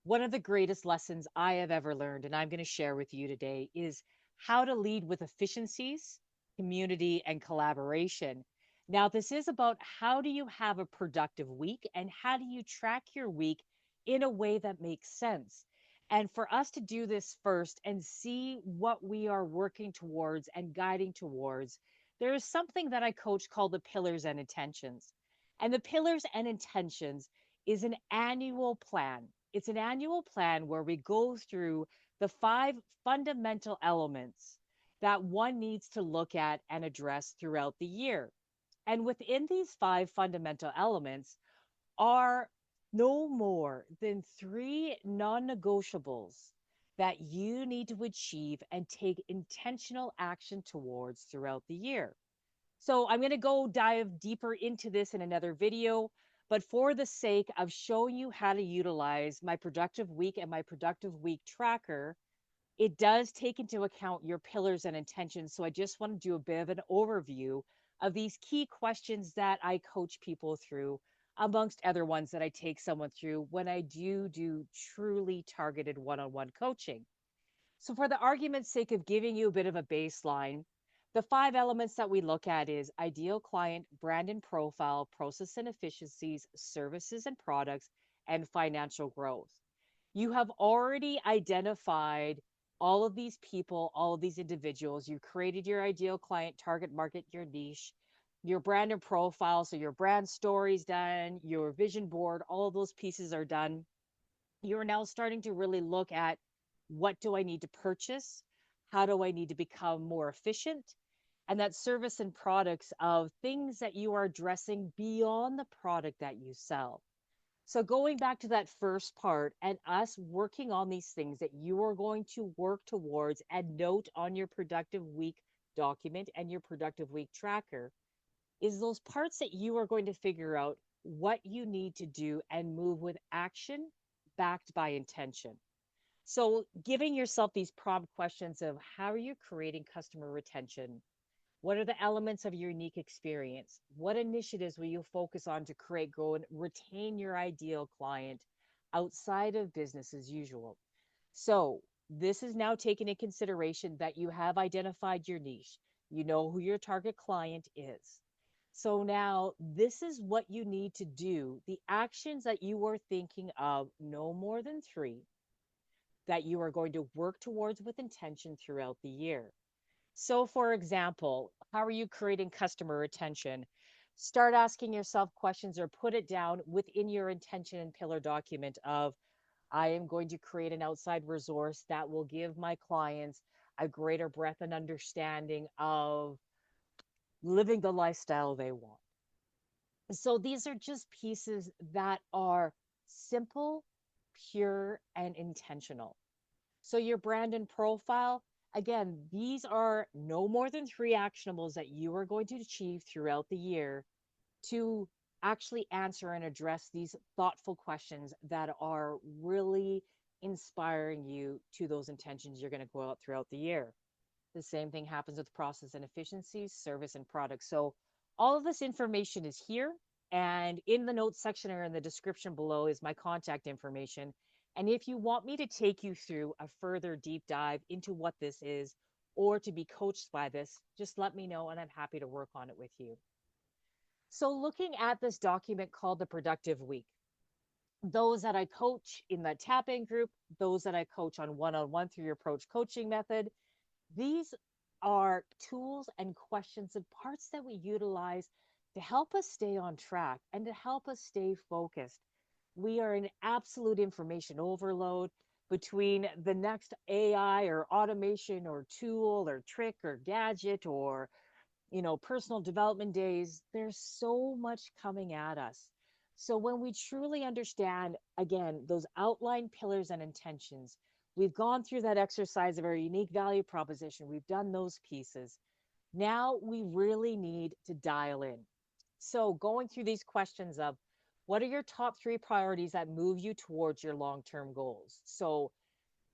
One of the greatest lessons I have ever learned, and I'm going to share with you today, is how to lead with efficiencies, community, and collaboration. Now, this is about how do you have a productive week and how do you track your week in a way that makes sense. And for us to do this first and see what we are working towards and guiding towards, there is something that I coach called the pillars and intentions. And the pillars and intentions is an annual plan. It's an annual plan where we go through the five fundamental elements that one needs to look at and address throughout the year. And within these five fundamental elements are no more than three non negotiables that you need to achieve and take intentional action towards throughout the year. So I'm going to go dive deeper into this in another video. But for the sake of showing you how to utilize my productive week and my productive week tracker, it does take into account your pillars and intentions. So I just want to do a bit of an overview of these key questions that I coach people through, amongst other ones that I take someone through when I do truly targeted one on one coaching. So, for the argument's sake of giving you a bit of a baseline, the five elements that we look at is ideal client, brand and profile, process and efficiencies, services and products, and financial growth. You have already identified all of these people, all of these individuals. You created your ideal client, target market, your niche, your brand and profile. So, your brand story's done, your vision board, all of those pieces are done. You're now starting to really look at what do I need to purchase? How do I need to become more efficient? And that service and products of things that you are addressing beyond the product that you sell. So, going back to that first part and us working on these things that you are going to work towards and note on your productive week document and your productive week tracker is those parts that you are going to figure out what you need to do and move with action backed by intention. So, giving yourself these prompt questions of how are you creating customer retention? What are the elements of your unique experience? What initiatives will you focus on to create, grow, and retain your ideal client outside of business as usual? So, this is now taken in consideration that you have identified your niche. You know who your target client is. So, now this is what you need to do. The actions that you are thinking of, no more than three, that you are going to work towards with intention throughout the year. So, for example, how are you creating customer retention? Start asking yourself questions or put it down within your intention and pillar document of I am going to create an outside resource that will give my clients a greater breadth and understanding of living the lifestyle they want. So these are just pieces that are simple, pure, and intentional. So your brand and profile, again, these are no more than three actionables that you are going to achieve throughout the year to actually answer and address these thoughtful questions that are really inspiring you to those intentions you're going to go out throughout the year. The same thing happens with process and efficiencies, service and products. So all of this information is here. And in the notes section or in the description below is my contact information. And if you want me to take you through a further deep dive into what this is or to be coached by this, just let me know and I'm happy to work on it with you. So, looking at this document called the Productive Week, those that I coach in the tapping group, those that I coach on one through your approach coaching method, these are tools and questions and parts that we utilize to help us stay on track and to help us stay focused. We are in absolute information overload between the next AI or automation or tool or trick or gadget or personal development days. There's so much coming at us. So when we truly understand, again, those outline pillars and intentions, we've gone through that exercise of our unique value proposition, we've done those pieces. Now we really need to dial in. So going through these questions of what are your top three priorities that move you towards your long-term goals? So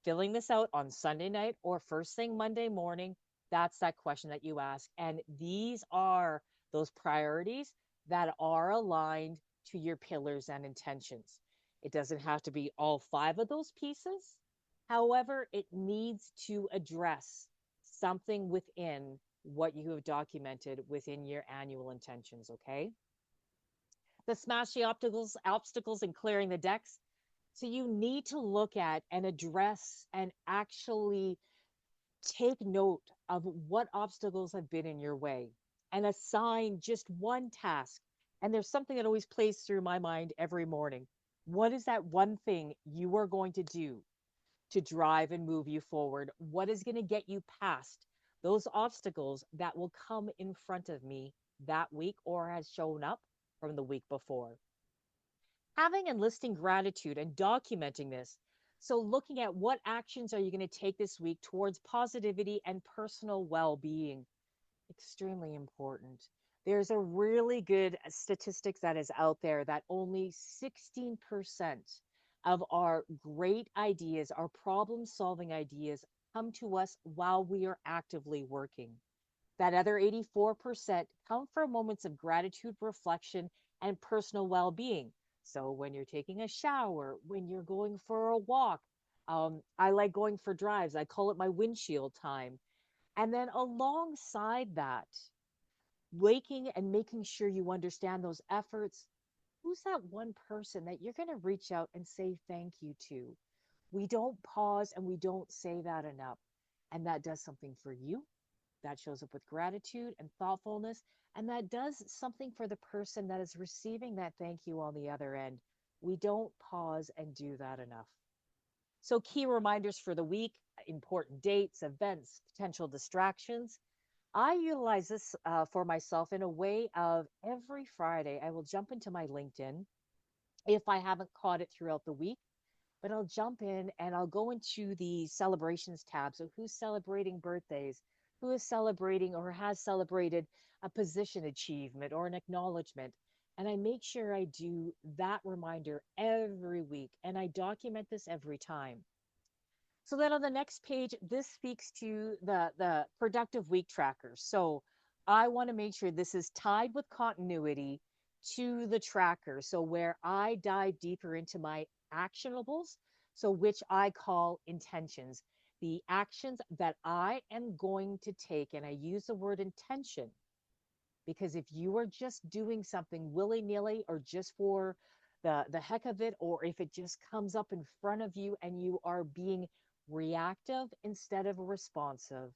filling this out on Sunday night or first thing Monday morning, that's that question that you ask. And these are those priorities that are aligned to your pillars and intentions. It doesn't have to be all five of those pieces. However, it needs to address something within what you have documented within your annual intentions, okay? The smash the obstacles and clearing the decks. So you need to look at and address and actually take note of what obstacles have been in your way and assign just one task. And there's something that always plays through my mind every morning. What is that one thing you are going to do to drive and move you forward? What is going to get you past those obstacles that will come in front of me that week or has shown up from the week before? Having and listing gratitude and documenting this. So, looking at what actions are you going to take this week towards positivity and personal well being? Extremely important. There's a really good statistics that is out there that only 16% of our great ideas, our problem solving ideas, come to us while we are actively working. That other 84% come from moments of gratitude, reflection, and personal well being. So when you're taking a shower, when you're going for a walk, I like going for drives. I call it my windshield time. And then alongside that, waking and making sure you understand those efforts. Who's that one person that you're going to reach out and say thank you to? We don't pause and we don't say that enough. And that does something for you, that shows up with gratitude and thoughtfulness, and that does something for the person that is receiving that thank you on the other end. We don't pause and do that enough. So, key reminders for the week, important dates, events, potential distractions. I utilize this for myself in a way of every Friday, I will jump into my LinkedIn if I haven't caught it throughout the week, but I'll jump in and I'll go into the celebrations tab. So, who's celebrating birthdays? Who is celebrating or has celebrated a position achievement or an acknowledgement? And I make sure I do that reminder every week and I document this every time. So then on the next page, this speaks to the productive week tracker. So I want to make sure this is tied with continuity to the tracker. So where I dive deeper into my actionables, so which I call intentions, the actions that I am going to take. And I use the word intention because if you are just doing something willy-nilly or just for the heck of it, or if it just comes up in front of you and you are being reactive instead of responsive,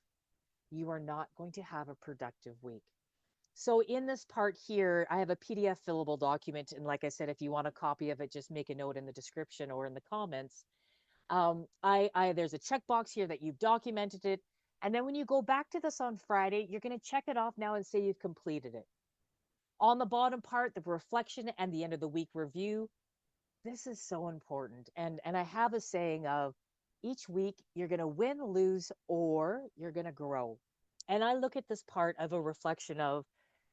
you are not going to have a productive week. So in this part here, I have a PDF fillable document. And like I said, if you want a copy of it, just make a note in the description or in the comments. I there's a checkbox here that you've documented it. And then when you go back to this on Friday, you're going to check it off now and say you've completed it. On the bottom part, the reflection and the end of the week review. This is so important. And I have a saying of each week you're going to win, lose, or you're going to grow. And I look at this part of a reflection of,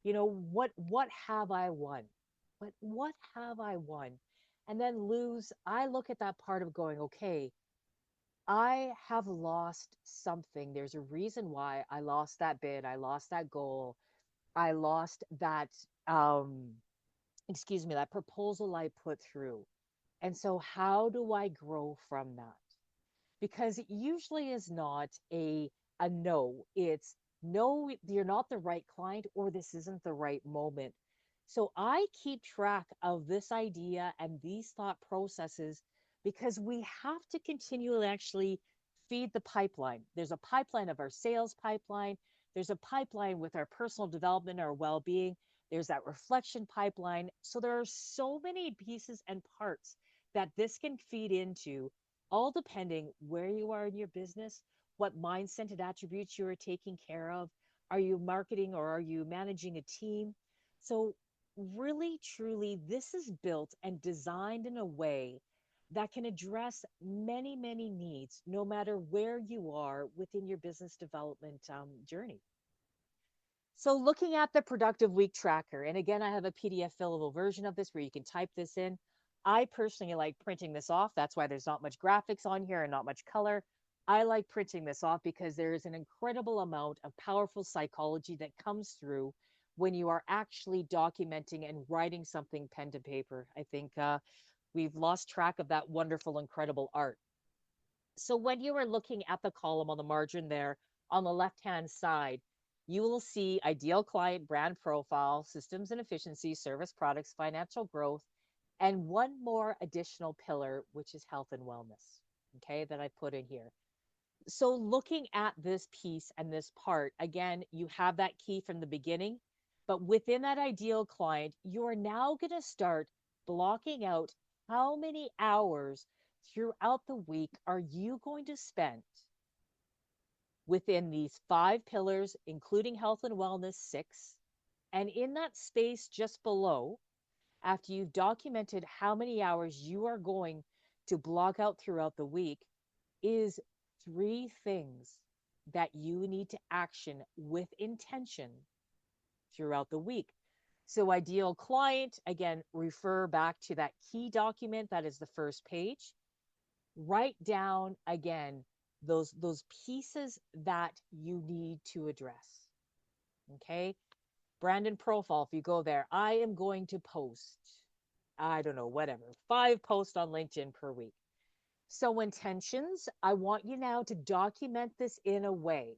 what have I won? What have I won? And then lose, I look at that part of going, okay, I have lost something. There's a reason why I lost that bid, I lost that goal, I lost that excuse me, that proposal I put through. And so how do I grow from that? Because it usually is not a no. It's no, you're not the right client or this isn't the right moment. So I keep track of this idea and these thought processes because we have to continually actually feed the pipeline. There's a pipeline of our sales pipeline. There's a pipeline with our personal development, our well-being. There's that reflection pipeline. So there are so many pieces and parts that this can feed into, all depending where you are in your business, what mindset and attributes you are taking care of. Are you marketing or are you managing a team? So, really, truly, this is built and designed in a way that can address many, many needs, no matter where you are within your business development journey. So, looking at the productive week tracker, and again, I have a PDF fillable version of this where you can type this in. I personally like printing this off. That's why there's not much graphics on here and not much color. I like printing this off because there is an incredible amount of powerful psychology that comes through when you are actually documenting and writing something pen to paper. I think We've lost track of that wonderful, incredible art. So when you are looking at the column on the margin there on the left-hand side, you will see ideal client, brand profile, systems and efficiency, service products, financial growth, and one more additional pillar, which is health and wellness. Okay, that I put in here. So looking at this piece and this part, again, you have that key from the beginning, but within that ideal client, you are now going to start blocking out how many hours throughout the week are you going to spend within these five pillars, including health and wellness, six. And in that space just below, after you've documented how many hours you are going to block out throughout the week, is three things that you need to action with intention throughout the week. So, ideal client, again, refer back to that key document that is the first page. Write down again those pieces that you need to address. Okay. Brandon profile, if you go there, I am going to post, I don't know, whatever, 5 posts on LinkedIn per week. So, intentions, I want you now to document this in a way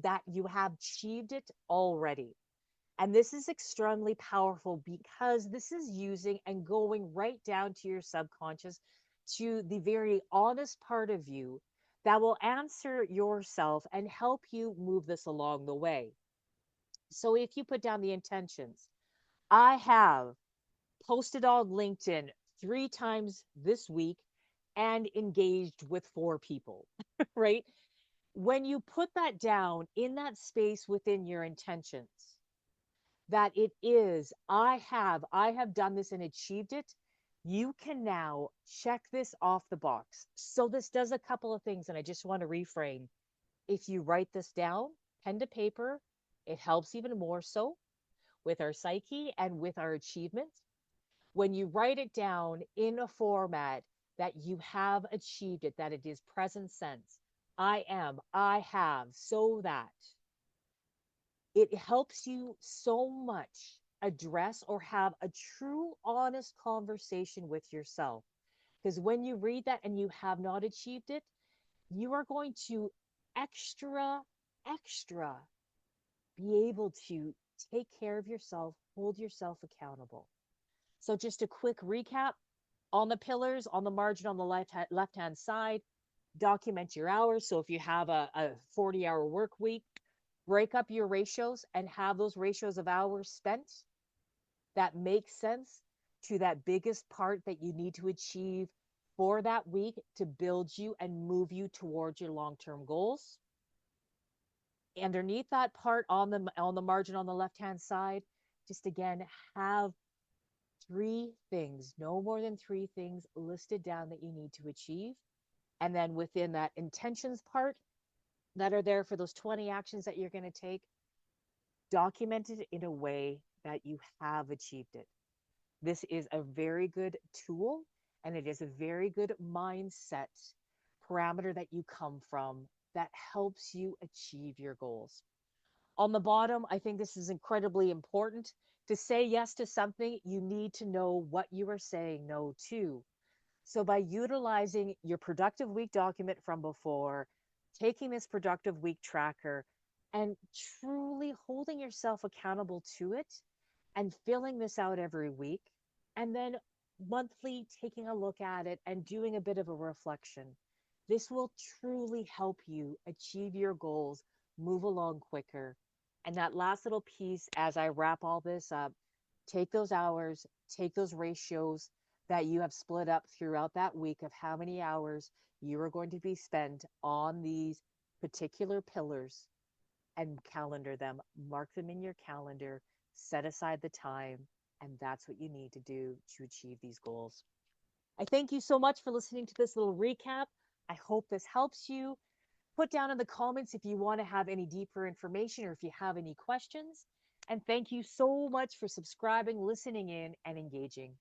that you have achieved it already. And this is extremely powerful because this is using and going right down to your subconscious, to the very honest part of you that will answer yourself and help you move this along the way. So, if you put down the intentions, I have posted on LinkedIn 3 times this week and engaged with 4 people, right? When you put that down in that space within your intentions, that it is, I have done this and achieved it, you can now check this off the box. So this does a couple of things, and I just want to reframe. If you write this down, pen to paper, it helps even more so with our psyche and with our achievement. When you write it down in a format that you have achieved it, that it is present sense, I am, I have, so that it helps you so much address or have a true, honest conversation with yourself. Because when you read that and you have not achieved it, you are going to extra, extra be able to take care of yourself, hold yourself accountable. So, just a quick recap on the pillars, on the margin on the left hand side, document your hours. So, if you have a 40-hour work week, break up your ratios and have those ratios of hours spent that make sense to that biggest part that you need to achieve for that week to build you and move you towards your long-term goals. Underneath that part on the margin on the left-hand side, just again have 3 things, no more than 3 things listed down that you need to achieve. And then within that intentions part that are there for those 20 actions that you're going to take, document it in a way that you have achieved it. This is a very good tool, and it is a very good mindset parameter that you come from that helps you achieve your goals. On the bottom, I think this is incredibly important. To say yes to something, you need to know what you are saying no to. So, by utilizing your productive week document from before, taking this productive week tracker, and truly holding yourself accountable to it, and filling this out every week, and then monthly taking a look at it and doing a bit of a reflection, this will truly help you achieve your goals, move along quicker. And that last little piece, as I wrap all this up, take those hours, take those ratios that you have split up throughout that week of how many hours you are going to be spent on these particular pillars, and calendar them, mark them in your calendar, set aside the time, and that's what you need to do to achieve these goals. I thank you so much for listening to this little recap. I hope this helps you. Put down in the comments if you want to have any deeper information or if you have any questions. And thank you so much for subscribing, listening in, and engaging.